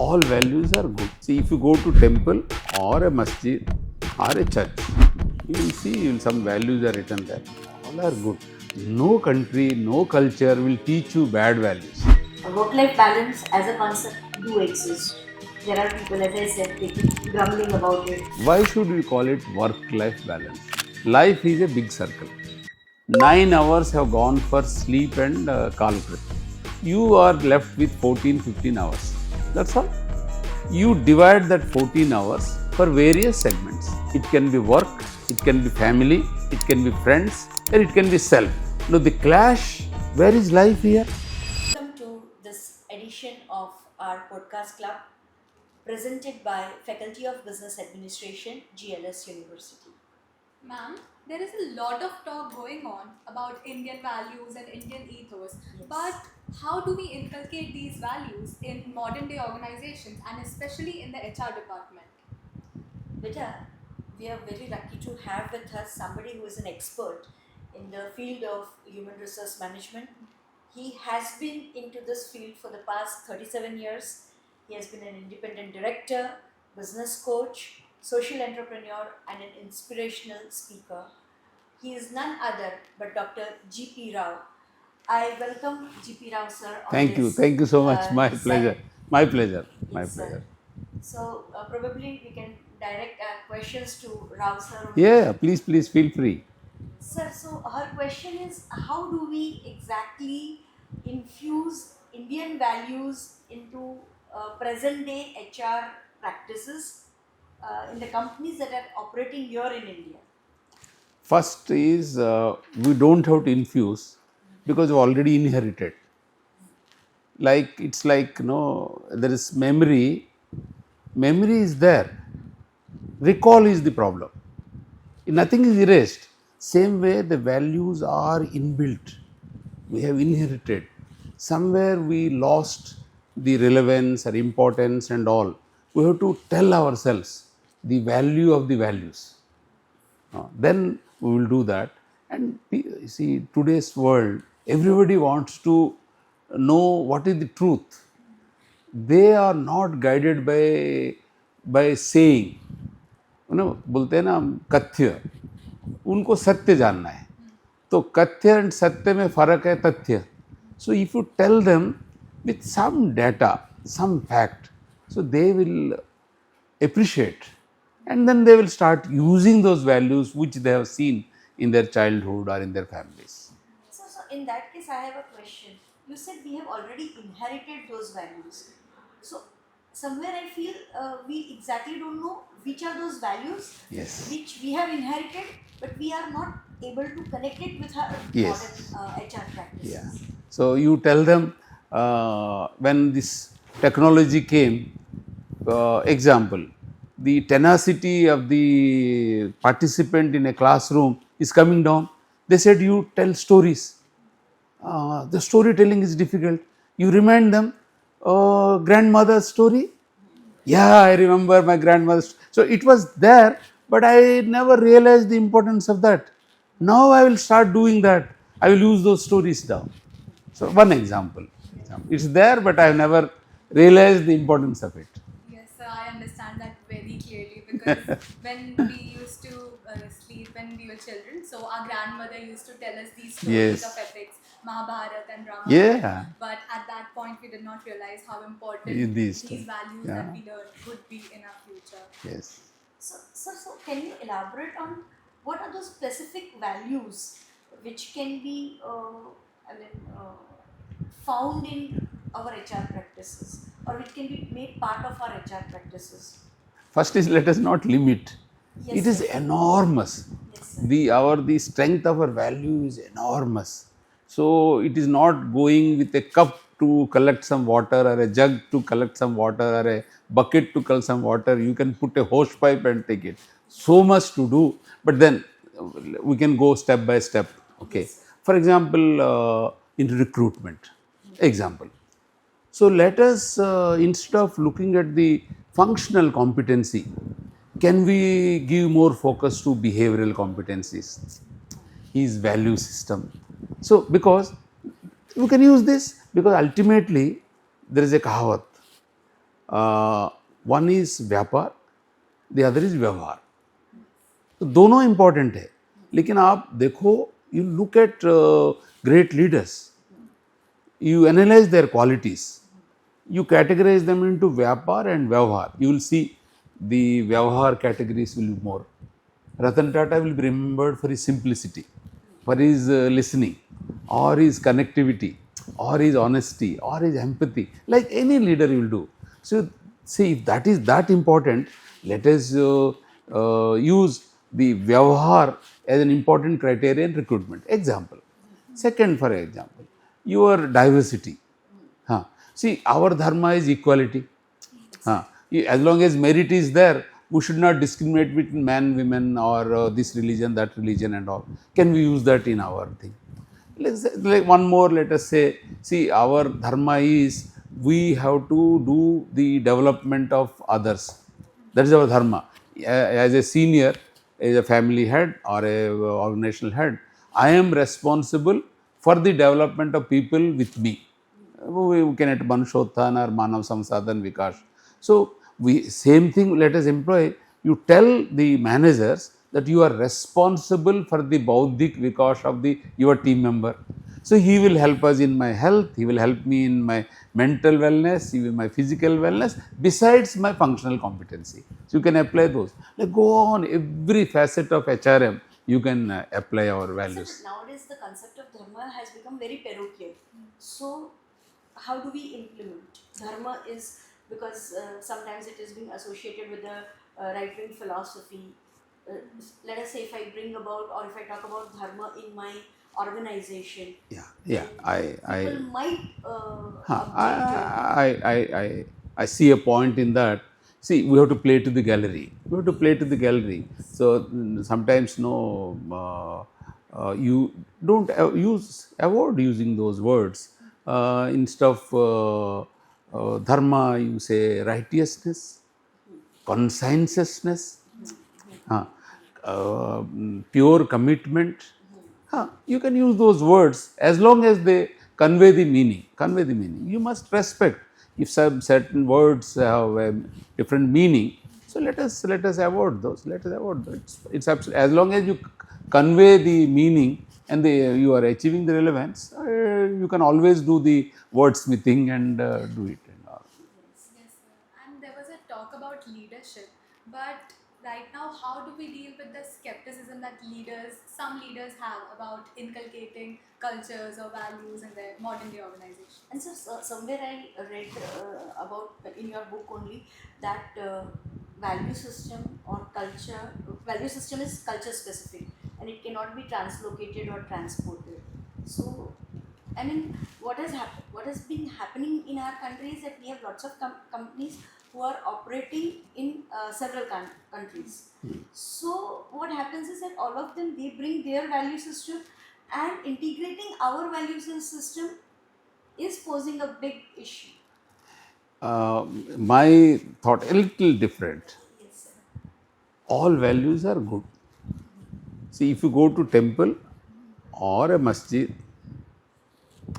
all values are good. See, if you go to temple or a masjid or a church, you will see some values are written there. All are good. No country, no culture will teach you bad values. Work-life balance as a concept do exist. There are people, as I said, they keep grumbling about it. Why should we call it work-life balance? Life is a big circle. 9 hours have gone for sleep and calcul. You are left with 14, 15 hours. That's all. You divide that 14 hours for various segments. It can be work, it can be family, it can be friends, and it can be self. Now the clash, where is life here? Welcome to this edition of our podcast club presented by Faculty of Business Administration, GLS University. Ma'am, there is a lot of talk going on about Indian values and Indian ethos, Yes. but how do we inculcate these values in modern day organizations and especially in the HR department? Beta, we are very lucky to have with us somebody who is an expert in the field of human resource management. He has been into this field for the past 37 years. He has been an independent director, business coach, social entrepreneur, and an inspirational speaker. He is none other but Dr. GP Rao. I welcome GP Rao, sir. Thank you so much. My pleasure. My pleasure. My Yes, sir. pleasure. So probably we can direct questions to Rao sir. Yeah, please feel free. Sir, so her question is, how do we exactly infuse Indian values into present day HR practices in the companies that are operating here in India? First is we don't have to infuse because we already inherited. Like it's like there is memory. Memory is there. Recall is the problem. Nothing is erased. Same way the values are inbuilt. We have inherited. Somewhere we lost the relevance or importance and all. We have to tell ourselves the value of the values. Then we will do that. And see, today's world, everybody wants to know what is the truth. They are not guided by saying. बोलते हैं ना कथ्य, उनको सत्य जानना है. तो कथ्य एंड सत्य में फर्क है तथ्य. So if you tell them with some data, some fact, so they will appreciate, and then they will start using those values which they have seen in their childhood or in their families. So in that case, I have a question. You said we have already inherited those values. So somewhere I feel we exactly don't know which are those values Yes. which we have inherited, but we are not able to connect it with our Yes. modern HR practices. Yeah. So you tell them when this technology came, example, the tenacity of the participant in a classroom is coming down. They said you tell stories. The storytelling is difficult. You remind them grandmother's story. Yeah, I remember my grandmother's. So it was there, but I never realized the importance of that. Now I will start doing that. I will use those stories down. So one example. It's there, but I have never realized the importance of it. Yes, sir, I understand that very clearly because when we used to sleep when we were children, so our grandmother used to tell us these stories Yes. of epics, Mahabharata and Ramayana. Yeah. But at that point, we did not realize how important These these two. values Yeah. that we learned would be in our future. Yes. So can you elaborate on what are those specific values which can be found in our HR practices or which can be made part of our HR practices? First is let us not limit. Yes, It is sir. enormous. Yes, sir. The strength of our value is enormous. So it is not going with a cup to collect some water or a jug to collect some water or a bucket to collect some water. You can put a hose pipe and take it. So much to do, but then we can go step by step. Okay. Yes, sir. For example, in recruitment. Example. So let us, instead of looking at the functional competency, can we give more focus to behavioral competencies, his value system? So because we can use this because ultimately there is a kahavat. one is व्यापार, the other is व्यवहार. तो दोनों important है, लेकिन आप देखो, you look at great leaders, you analyze their qualities, you categorize them into Vyapar and Vyavhar. You will see the Vyavhar categories will be more. Ratan Tata will be remembered for his simplicity, for his listening, or his connectivity, or his honesty, or his empathy, like any leader will do. So, see, if that is that important, let us use the Vyavhar as an important criteria in recruitment. Example. Second, for example, your diversity. Huh. See, our dharma is equality. Huh. As long as merit is there, we should not discriminate between man, women, or this religion, that religion, and all. Can we use that in our thing? Let's say, like one more, let us say, see, our dharma is we have to do the development of others. That is our dharma. As a senior, as a family head or a organizational head, I am responsible for the development of people with me. We can at Manushotthan or Manav Samsadhan Vikash. So, we same thing, let us employ, you tell the managers that you are responsible for the Bauddhik Vikash of the your team member. So, he will help us in my health, he will help me in my mental wellness, even my physical wellness, besides my functional competency. So, you can apply those. Like go on, every facet of HRM, you can apply our values. So nowadays, the concept of dharma has become very parochial. So, how do we implement? Dharma is because sometimes it is being associated with the right-wing philosophy. Let us say if I bring about or if I talk about dharma in my organization, I people might object to it. I see a point in that. See, we have to play to the gallery. We have to play to the gallery. So sometimes you don't avoid using those words. Instead of dharma, you say righteousness, conscientiousness, pure commitment. You can use those words as long as they convey the meaning. Convey the meaning. You must respect if some certain words have a different meaning. So let us avoid those. Let us avoid those. It's absolutely, as long as you convey the meaning and you are achieving the relevance. You can always do the wordsmithing and do it. And all. Yes, sir. And there was a talk about leadership, but right now, how do we deal with the skepticism that some leaders have about inculcating cultures or values in their modern day organization? And so, somewhere I read about in your book only that value system or culture, value system is culture specific and it cannot be translocated or transported. So, I mean, what has been happening in our country is that we have lots of companies who are operating in several countries. So what happens is that all of them, they bring their value system, and integrating our value system is posing a big issue. My thought a little different. Yes, sir. All values are good. See, if you go to temple or a masjid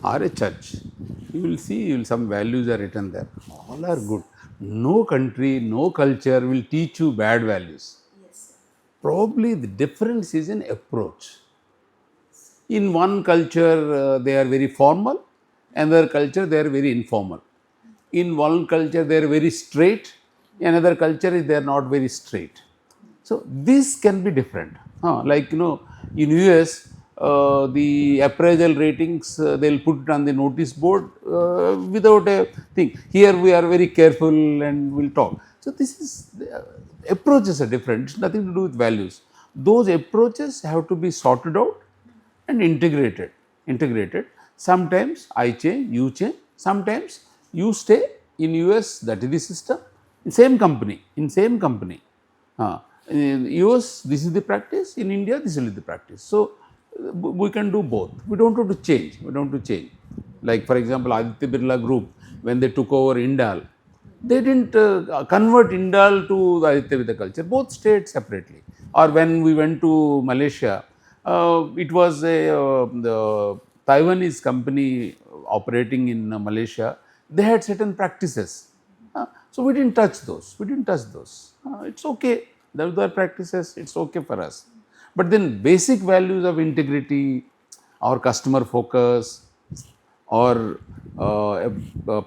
or a church, you will see some values are written there. All are good. No country, no culture will teach you bad values. Yes, sir. Probably the difference is in approach. In one culture, they are very formal, another culture, they are very informal. In one culture, they are very straight, another culture, they are not very straight. So, this can be different. Like, in US, the appraisal ratings, they'll put it on the notice board without a thing. Here, we are very careful and we'll talk. So, this is, approaches are different. It's nothing to do with values. Those approaches have to be sorted out and integrated. Sometimes I change, you change. Sometimes you stay in US, that is the system. In same company. In US, this is the practice. In India, this is the practice. So we can do both. We don't have to change. Like for example, Aditya Birla Group, when they took over Indal, they didn't convert Indal to the Aditya Birla culture. Both stayed separately. Or when we went to Malaysia, it was the Taiwanese company operating in Malaysia. They had certain practices. So we didn't touch those. We didn't touch those. It's okay. Those are practices. It's okay for us. But then basic values of integrity, or customer focus, or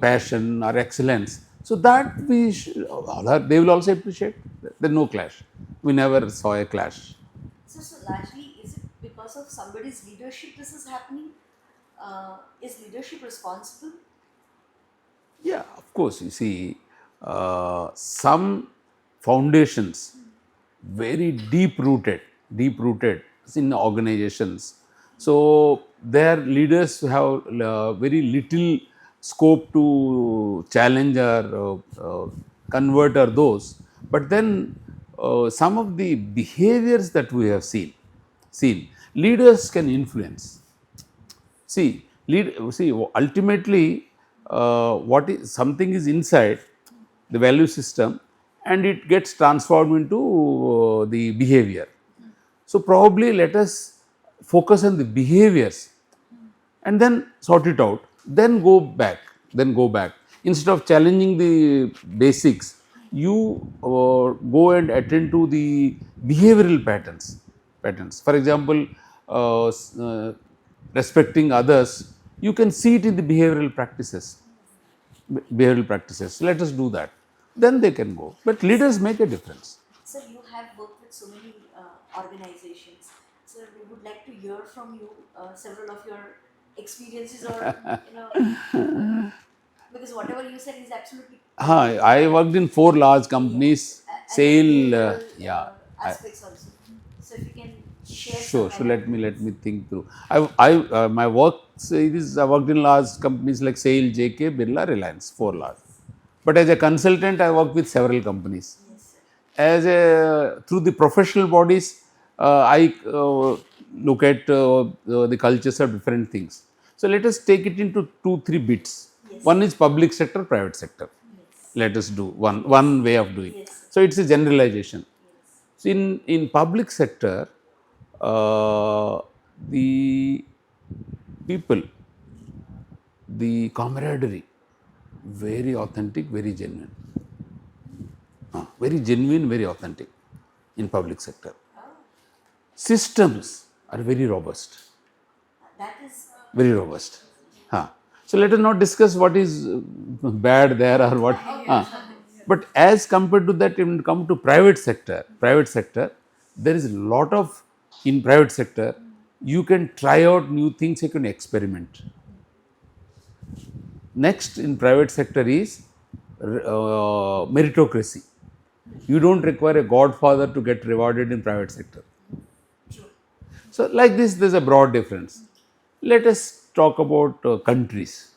passion or excellence. So that they will also appreciate. There's no clash. We never saw a clash. So largely, is it because of somebody's leadership this is happening? Is leadership responsible? Yeah, of course. You see, some foundations very deep rooted in organizations. So their leaders have very little scope to challenge or convert or those. But then some of the behaviors that we have seen, leaders can influence. See, ultimately, what is something is inside the value system, and it gets transformed into the behavior. So probably let us focus on the behaviors and then sort it out. Then go back. Instead of challenging the basics, you go and attend to the behavioral patterns. For example, respecting others, you can see it in the behavioral practices. Let us do that. Then they can go. But leaders make a difference. Sir, you have worked with so many organizations. Sir, we would like to hear from you several of your experiences, or because whatever you said is absolutely. I worked in 4 large companies. And Sale, behavioral, aspects also. So if you can share. Sure. some Let me think through. My work is I worked in large companies like Sale, JK, Birla, Reliance, 4 large. But as a consultant, I worked with several companies. Yes, sir. Through the professional bodies, I look at the cultures of different things. So let us take it into 2-3 bits. Yes. One is public sector, private sector. Yes. Let us do one way of doing. Yes. So it's a generalization. Yes. So in public sector, the people, the camaraderie, very authentic, very genuine. Very genuine, very authentic in public sector. Systems are very robust. That is. Very robust. So let us not discuss what is bad there or what. But as compared to that, when it comes to private sector, there is a lot of, in private sector, you can try out new things, you can experiment. Next in private sector is meritocracy. You don't require a godfather to get rewarded in private sector. True. So like this, there is a broad difference. Let us talk about countries.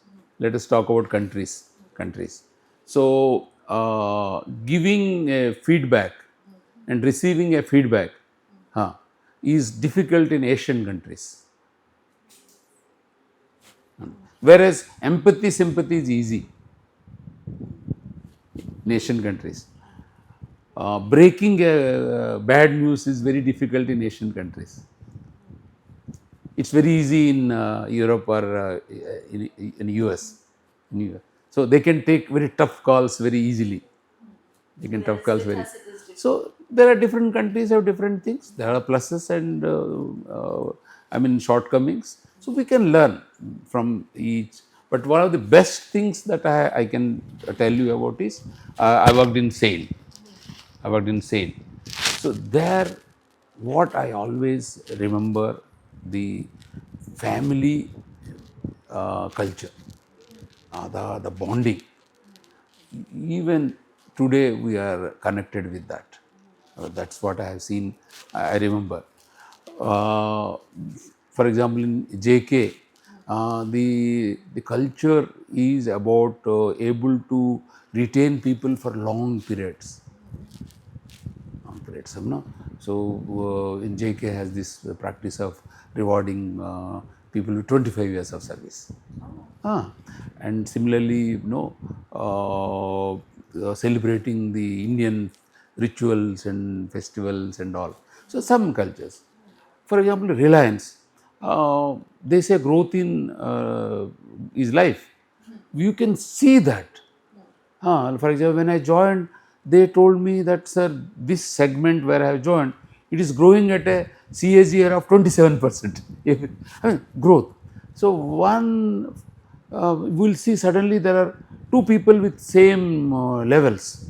So giving a feedback and receiving a feedback is difficult in Asian countries. Whereas empathy, sympathy is easy in Asian countries. Breaking bad news is very difficult in Asian countries. It's very easy in Europe or in US. So they can take very tough calls very easily. So there are different countries have different things. There are pluses and shortcomings. So we can learn from each. But one of the best things that I can tell you about is I worked in sale. So there, what I always remember, the family culture, the bonding. Even today we are connected with that. That's what I have seen. I remember. For example, in JK, the culture is about able to retain people for long periods. So in JK has this practice of rewarding people with 25 years of service. And similarly, celebrating the Indian rituals and festivals and all. So some cultures. For example, Reliance, they say growth in is life. You can see that. For example, when I joined, they told me that, sir, this segment where I have joined, it is growing at a CAGR of 27%. I mean, growth. So one, we'll see suddenly there are two people with same levels.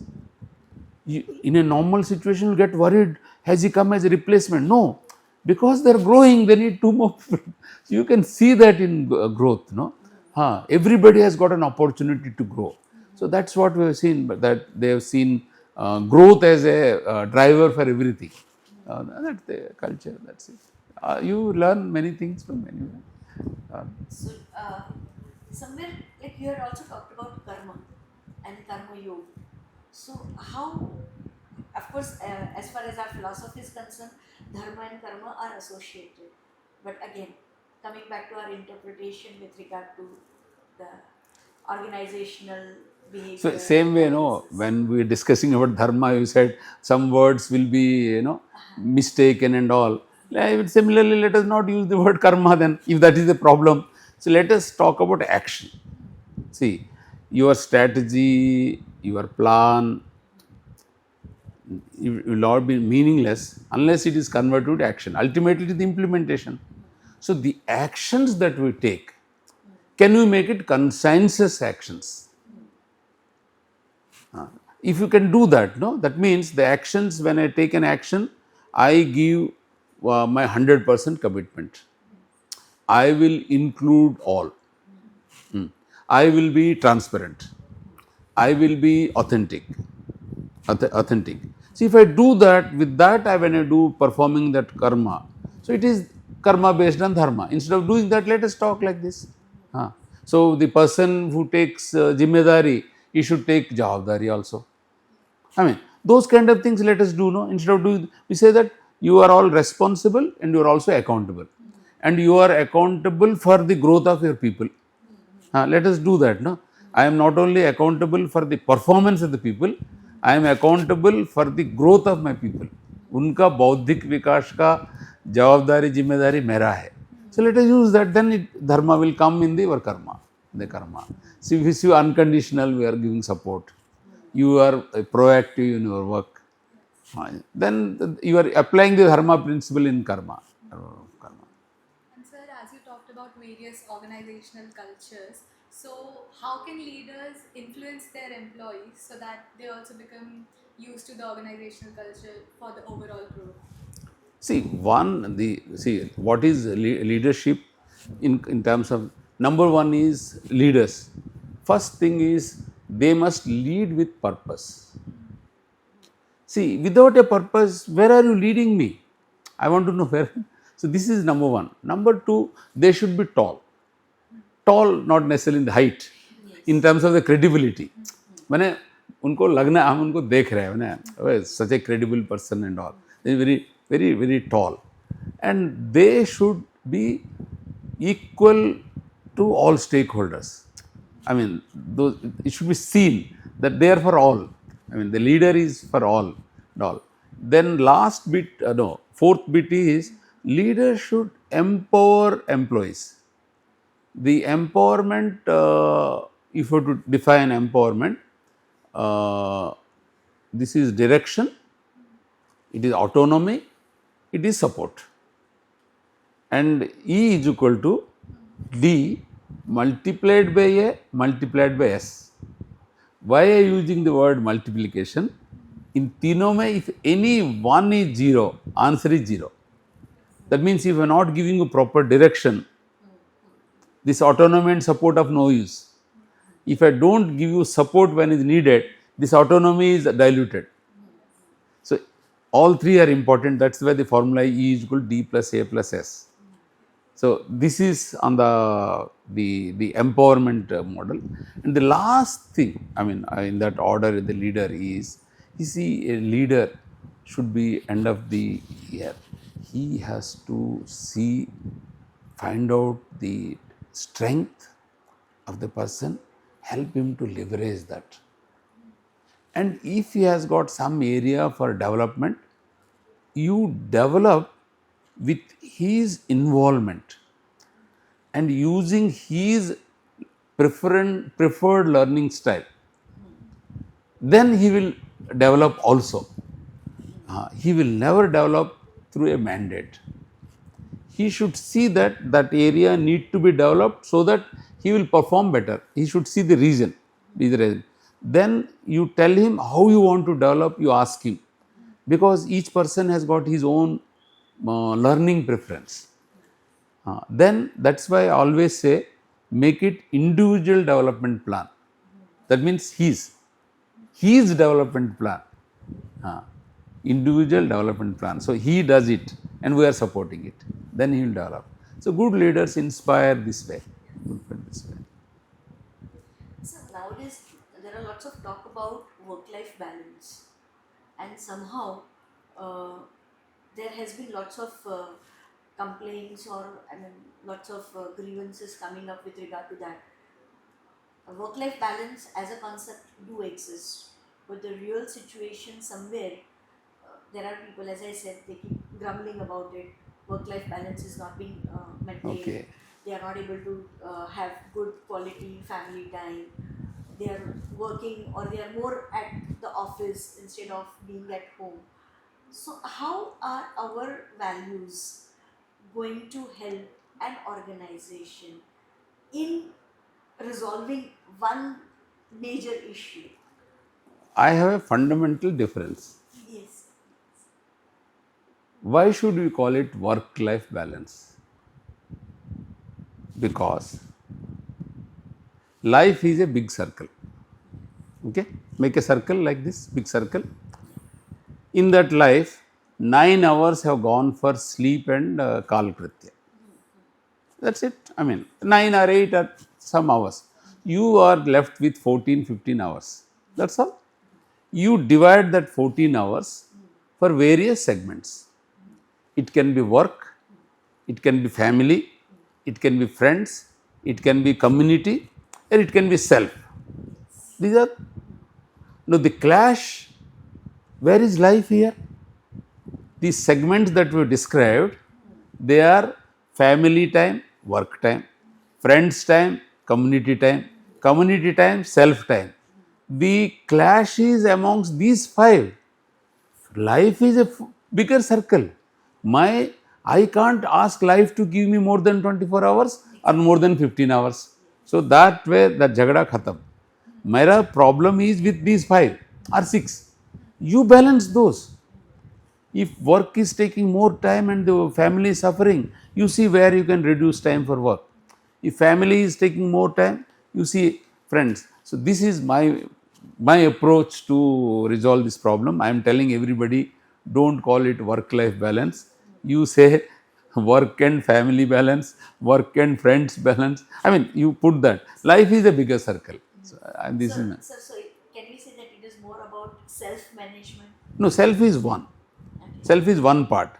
In a normal situation, you get worried, has he come as a replacement? No, because they are growing, they need two more people. So you can see that in growth, no? Everybody has got an opportunity to grow. So that's what we have seen, but that they have seen growth as a driver for everything. That's the culture, that's it. You learn many things from anywhere. So, somewhere, like you had also talked about karma and karma yoga. So, how, of course, as far as our philosophy is concerned, dharma and karma are associated. But again, coming back to our interpretation with regard to the organizational behavior. So same way, when we were discussing about dharma, you said some words will be, mistaken and all. Similarly, let us not use the word karma then, if that is the problem. So let us talk about action. See, your strategy, your plan, it will all be meaningless unless it is converted to action. Ultimately, it is the implementation. So the actions that we take, can we make it consensus actions? If you can do that, that means the actions, when I take an action, I give my 100% commitment. I will include all. I will be transparent. I will be authentic. See, if I do that, with that, when I do performing that karma, so it is karma based on dharma. Instead of doing that, let us talk like this. So the person who takes jimmedari, he should take jawabdari also. I mean, those kind of things let us do, no? Instead of doing, we say that you are all responsible and you are also accountable. And you are accountable for the growth of your people. Let us do that, no? I am not only accountable for the performance of the people, I am accountable for the growth of my people. उनका बौद्धिक विकास का जवाबदारी जिम्मेदारी मेरा है. So let us use that, then dharma will come in the karma. See, if you are unconditional, we are giving support. You are proactive in your work. Then you are applying the dharma principle in karma. And sir, as you talked about various organizational cultures, so how can leaders influence their employees so that they also become used to the organizational culture for the overall growth? See, what is leadership in terms of, number one is leaders. First thing is, they must lead with purpose. See, without a purpose, where are you leading me? I want to know where. So this is number one. Number two, they should be tall. Tall, not necessarily in the height, in terms of the credibility. मैंने उनको लगना, हम उनको देख रहे हैं ना, such a credible person and all. They are very, very, very tall, and they should be equal to all stakeholders. I mean, it should be seen that they are for all. I mean, the leader is for all. Then last bit, fourth bit is, leader should empower employees. The empowerment, if you were to define empowerment, this is direction, it is autonomy, it is support. And E is equal to D multiplied by A multiplied by S. Why I am using the word multiplication? In तीनों में, if any one is zero, answer is zero. That means if you are not giving a proper direction, this autonomy and support of no use. If I don't give you support when is needed, this autonomy is diluted. So all three are important. That's why the formula E is equal to D plus A plus S. So this is on the empowerment model. And the last thing, I mean, in that order, the leader is, you see, a leader should be end of the year. He has to find out the strength of the person, help him to leverage that. And if he has got some area for development, you develop with his involvement and using his preferred learning style. then he will develop also. He will never develop through a mandate. He should see that that area need to be developed so that he will perform better. He should see the reason. Then you tell him how you want to develop, you ask him. Because each person has got his own learning preference. Then that's why I always say, make it individual development plan. That means his development plan. Individual development plan. So he does it and we are supporting it. Then he will develop. So good leaders inspire this way. This way. So nowadays there are lots of talk about work-life balance, and somehow uh, there has been lots of complaints, or I mean lots of grievances coming up with regard to that. Work-life balance as a concept do exist, but the real situation somewhere, there are people, as I said, they keep grumbling about it. Work-life balance is not being maintained. Okay. They are not able to have good quality family time. They are working, or they are more at the office instead of being at home. So how are our values going to help an organization in resolving one major issue? I have a fundamental difference. Yes. Why should we call it work-life balance? Because life is a big circle. Okay? Make a circle like this, big circle. In that life, 9 hours have gone for sleep and kalkritya. That's it. I mean, 9 or 8 or some hours. You are left with 14, 15 hours. That's all. You divide that 14 hours for various segments. It can be work, it can be family, it can be friends, it can be community, and it can be self. These are, no, the clash. Where is life here? These segments that we described, they are family time, work time, friends time, community time, self time. The clash is amongst these 5. Life is a bigger circle. I can't ask life to give me more than 24 hours or more than 15 hours. So that way the jagda khatam. My problem is with these 5 or 6. You balance those. If work is taking more time and the family is suffering, you see where you can reduce time for work. If family is taking more time, you see friends. So this is my approach to resolve this problem. I am telling everybody, don't call it work-life balance. You say work and family balance, work and friends balance. I mean, you put that. Life is a bigger circle. So, this is So can we say that it is more about self-management? no, self is one. Self is one part.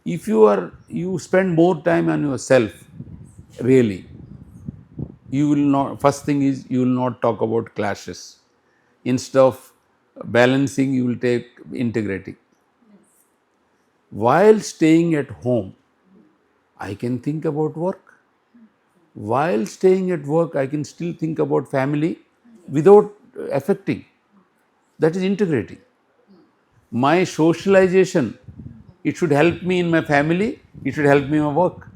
If you spend more time on yourself, really, you will not, first thing is you will not talk about clashes. Instead of balancing, you will take integrating. While staying at home, I can think about work. While staying at work, I can still think about family without affecting. That is integrating. My socialization, it should help me in my family, it should help me in my work.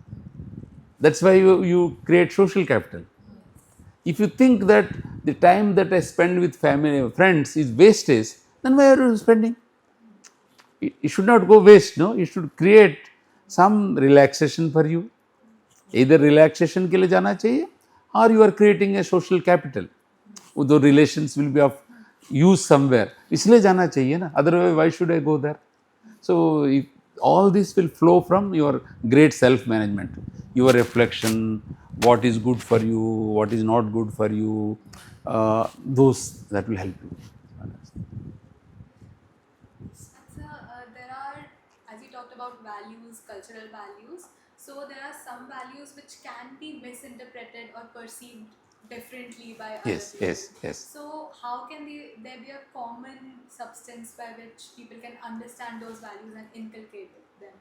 That's why you create social capital. If you think that the time that I spend with family, friends is wastage, then why are you spending? It should not go waste, no? It should create some relaxation for you. Either relaxation के लिए जाना चाहिए, or you are creating a social capital. The relations will be of use somewhere. इसलिए जाना चाहिए ना. Otherwise, why should I go there? So if all this will flow from your great self-management, your reflection, what is good for you, what is not good for you, those that will help you. So, there are, as you talked about values, cultural values, so there are some values which can be misinterpreted or perceived differently by other Yes, people. yes. So, how can there be a common substance by which people can understand those values and inculcate them?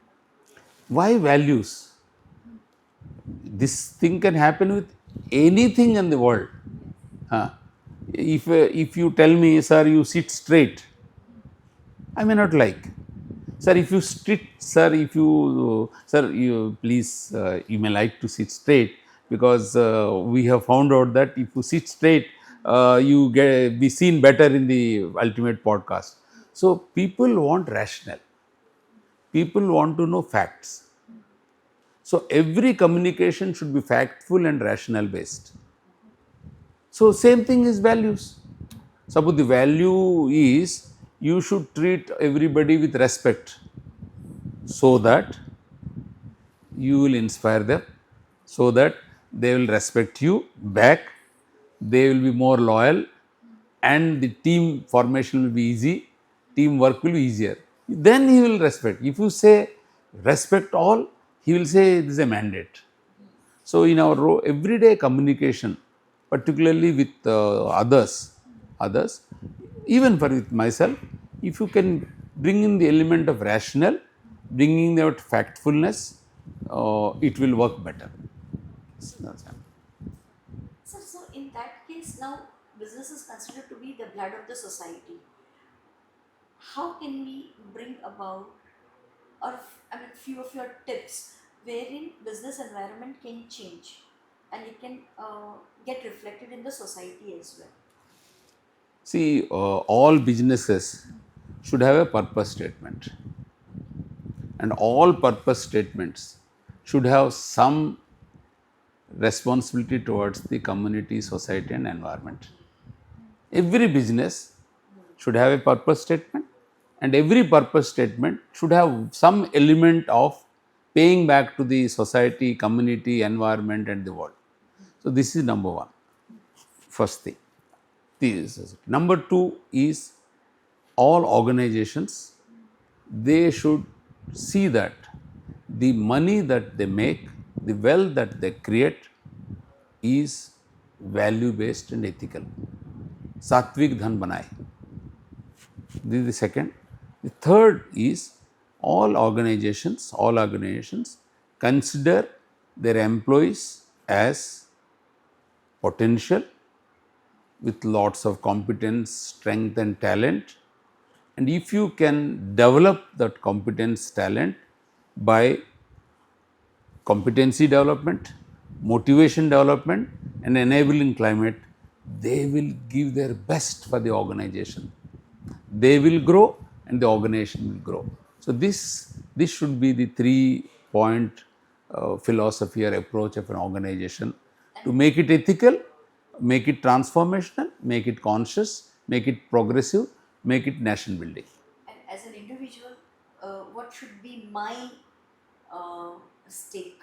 Why values? This thing can happen with anything in the world. If you tell me, sir, you sit straight, I may not like. Sir, if you sit, sir, if you, sir, you please, you may like to sit straight, because we have found out that if you sit straight, you get be seen better in the ultimate podcast. So people want rational. People want to know facts. So every communication should be factful and rational based. So same thing is values. Suppose the value is you should treat everybody with respect, so that you will inspire them, so that they will respect you back, they will be more loyal, and the team formation will be easy, teamwork will be easier. Then he will respect. If you say respect all, he will say this is a mandate. So in our everyday communication, particularly with others, even for with myself, if you can bring in the element of rational, bringing out factfulness, it will work better. So in that case, now business is considered to be the blood of the society. How can we bring about, or I mean, few of your tips wherein business environment can change and it can get reflected in the society as well? See, all businesses should have a purpose statement, and all purpose statements should have some responsibility towards the community, society, and environment. Every business should have a purpose statement, and every purpose statement should have some element of paying back to the society, community, environment, and the world. So, this is number one, first thing. This is it. Number two is all organizations, they should see that the money that they make, the wealth that they create is value based and ethical. Satvik dhan banaye. This is the second. The third is all organizations consider their employees as potential with lots of competence, strength, and talent. And if you can develop that competence, talent by competency development, motivation development, and enabling climate, they will give their best for the organization. They will grow and the organization will grow. So this should be the 3-point philosophy or approach of an organization to make it ethical, make it transformational, make it conscious, make it progressive, make it nation building. And as an individual, what should be my stake?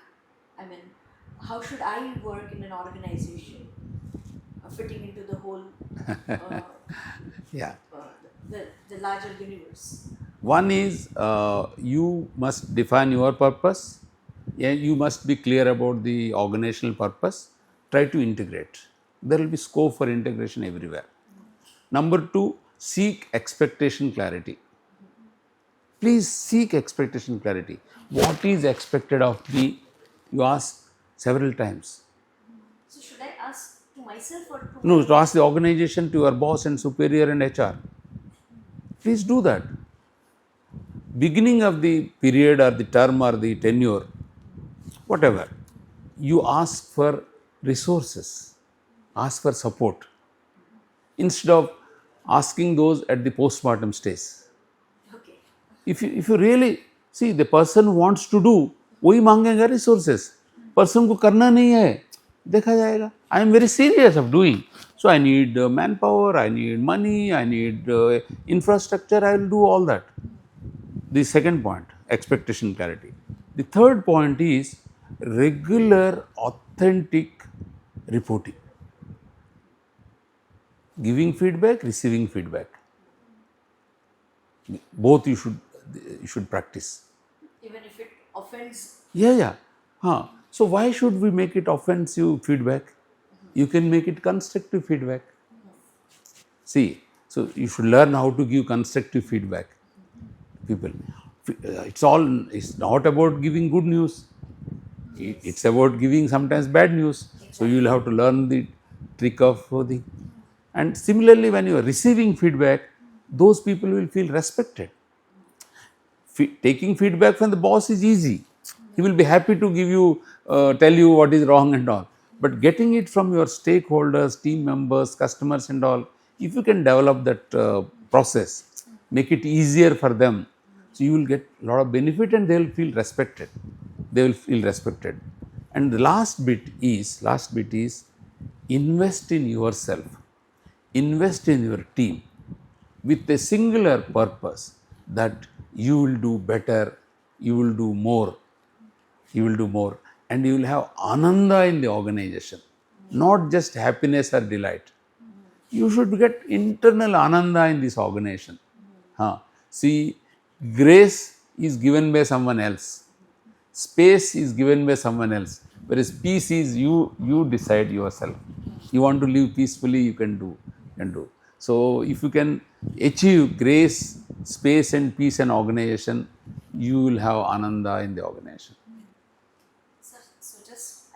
I mean, how should I work in an organization fitting into the whole, Yeah. the larger universe? One is you must define your purpose. Yeah, you must be clear about the organizational purpose. Try to integrate. There will be scope for integration everywhere. Number two, seek expectation clarity. Please seek expectation clarity. What is expected of me? You ask several times. So should I ask to myself or to No, to ask the organization, to your boss and superior and HR. Please do that. Beginning of the period or the term or the tenure, whatever, you ask for resources, ask for support, instead of asking those at the postmortem stage. Okay. If you really see, the person wants to do, वही मांगेगा resources. Person को करना नहीं है, देखा जाएगा. I am very serious of doing. So I need manpower, I need money, I need infrastructure, I will do all that. The second point, expectation clarity. The third point is regular, authentic reporting. Giving feedback, receiving feedback. Both you should practice. Even if it offends. Yeah. So why should we make it offensive feedback? You can make it constructive feedback. See, so you should learn how to give constructive feedback. People, it's not about giving good news. It's about giving sometimes bad news. So you will have to learn the trick of the. And similarly, when you are receiving feedback, those people will feel respected. Taking feedback from the boss is easy. He will be happy to give you, tell you what is wrong and all. But getting it from your stakeholders, team members, customers and all, if you can develop that process, make it easier for them, so you will get a lot of benefit and they will feel respected. They will feel respected. And the last bit is invest in yourself, invest in your team with a singular purpose that you will do better, you will do more, you will do more, and you will have ananda in the organization, not just happiness or delight. You should get internal ananda in this organization. See, grace is given by someone else, space is given by someone else, whereas peace is you decide yourself. You want to live peacefully, you can do. So if you can achieve grace, space and peace and organization, you will have ananda in the organization. So just,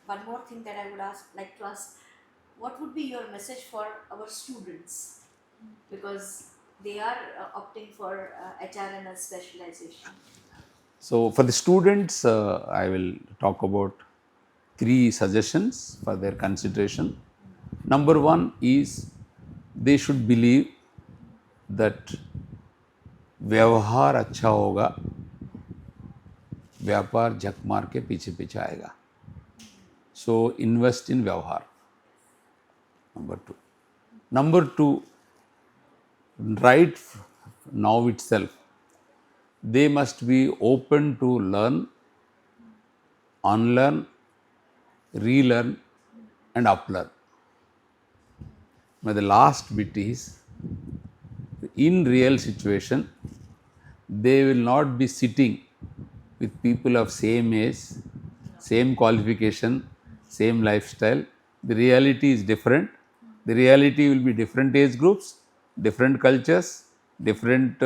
one more thing that I would like to ask, what would be your message for our students? Because they are opting for HR and a specialization. So for the students, I will talk about 3 suggestions for their consideration. Number 1 is they should believe that व्यवहार अच्छा होगा, व्यापार झक मार के पीछे पीछे आएगा. So invest in व्यवहार. Number 2, right now itself, they must be open to learn, unlearn, relearn and uplearn. But the last bit is, in real situation, they will not be sitting with people of same age, same qualification, same lifestyle. The reality is different. The reality will be different age groups, different cultures, different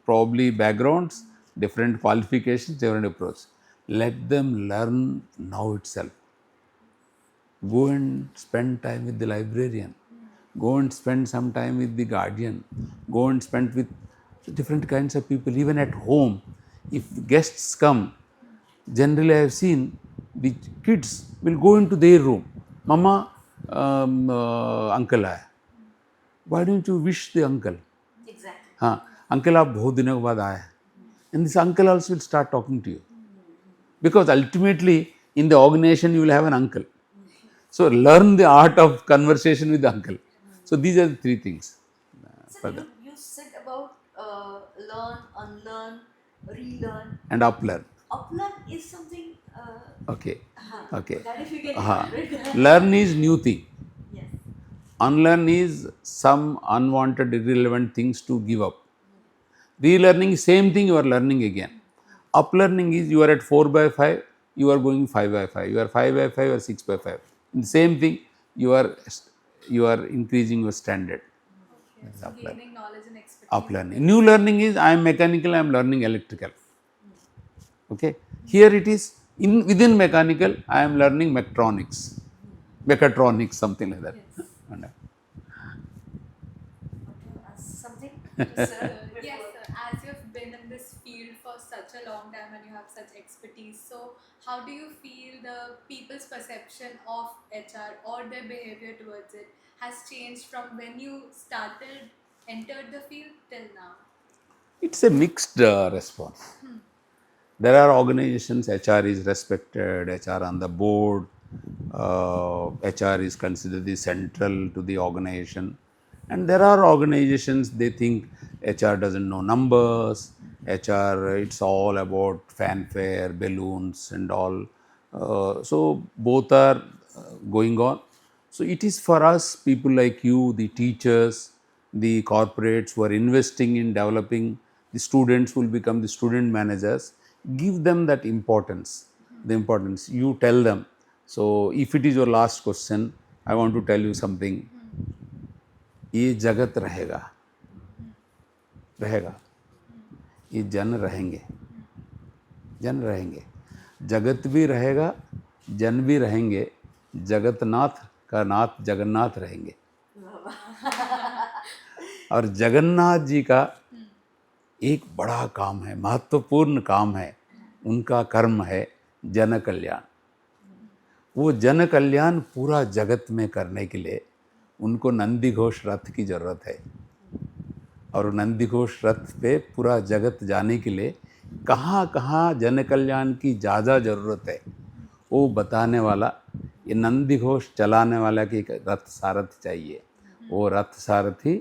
probably backgrounds, different qualifications, different approach. Let them learn now itself. Go and spend time with the librarian. Go and spend some time with the guardian. Go and spend with different kinds of people. Even at home, if guests come, generally I have seen the kids will go into their room. Mama, uncle आया. Why don't you wish the uncle? Exactly. Uncle आप बहुत दिनों के बाद आए. And this uncle also will start talking to you. Because ultimately in the organization you will have an uncle. So learn the art of conversation with the uncle. So these are the 3 things. So you said about learn, unlearn, relearn and uplearn. Uplearn is something. Okay. Okay. That if you can elaborate. Learn is new thing. Yes. Unlearn is some unwanted, irrelevant things to give up. Relearning is same thing you are learning again. Uplearning is you are at 4 by 5, you are going 5 by 5. You are 5 by 5 or 6 by 5. In the same thing, you are increasing your standard. Okay. So gaining knowledge and expertise. Uplearning. New learning is I am mechanical, I am learning electrical. Okay. Here it is within mechanical, I am learning mechatronics, something like that. Yes. And, Want to ask something? Yes, sir. Yes, sir. As you've been in this field for such a long time and you have such expertise, so how do you feel the people's perception of HR or their behavior towards it has changed from when you entered the field till now? It's a mixed response. There are organizations, HR is respected, HR on the board, HR is considered the central to the organization. And there are organizations, they think HR doesn't know numbers, HR, it's all about fanfare, balloons and all. So both are going on. So it is for us, people like you, the teachers, the corporates who are investing in developing, the students who will become the student managers, give them that importance, the importance. You tell them. So if it is your last question, I want to tell you something. ये जगत रहेगा, ये जन रहेंगे, जगत भी रहेगा, जन भी रहेंगे, जगतनाथ का नाथ जगन्नाथ रहेंगे। और जगन्नाथ जी का एक बड़ा काम है, महत्वपूर्ण काम है, उनका कर्म है जन कल्याण। वो जन कल्याण पूरा जगत में करने के लिए उनको नंदी घोष रथ की जरूरत है। और नंदी घोष रथ पे पूरा जगत जाने के लिए कहाँ कहाँ जन कल्याण की ज़्यादा ज़रूरत है वो बताने वाला, ये नंदी घोष चलाने वाला की एक रथ सारथी चाहिए। वो रथ सारथी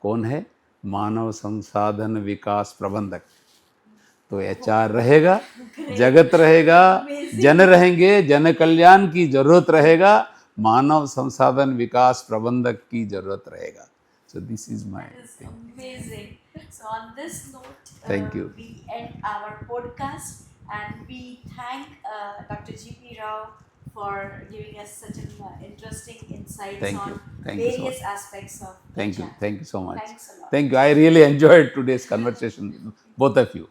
कौन है? मानव संसाधन विकास प्रबंधक। तो HR रहेगा, जगत रहेगा, जन रहेंगे, जन कल्याण की जरूरत रहेगा, मानव संसाधन विकास प्रबंधक की जरूरत रहेगा। So this is my thing. Amazing. So on this note, Thank you. we end our podcast and we thank Dr. GP Rao for giving us such an interesting insights Thank on you. Thank you so various much. aspects of Thank you. HR. Thank you so much. Thanks a lot. Thank you. I really enjoyed today's conversation with both of you.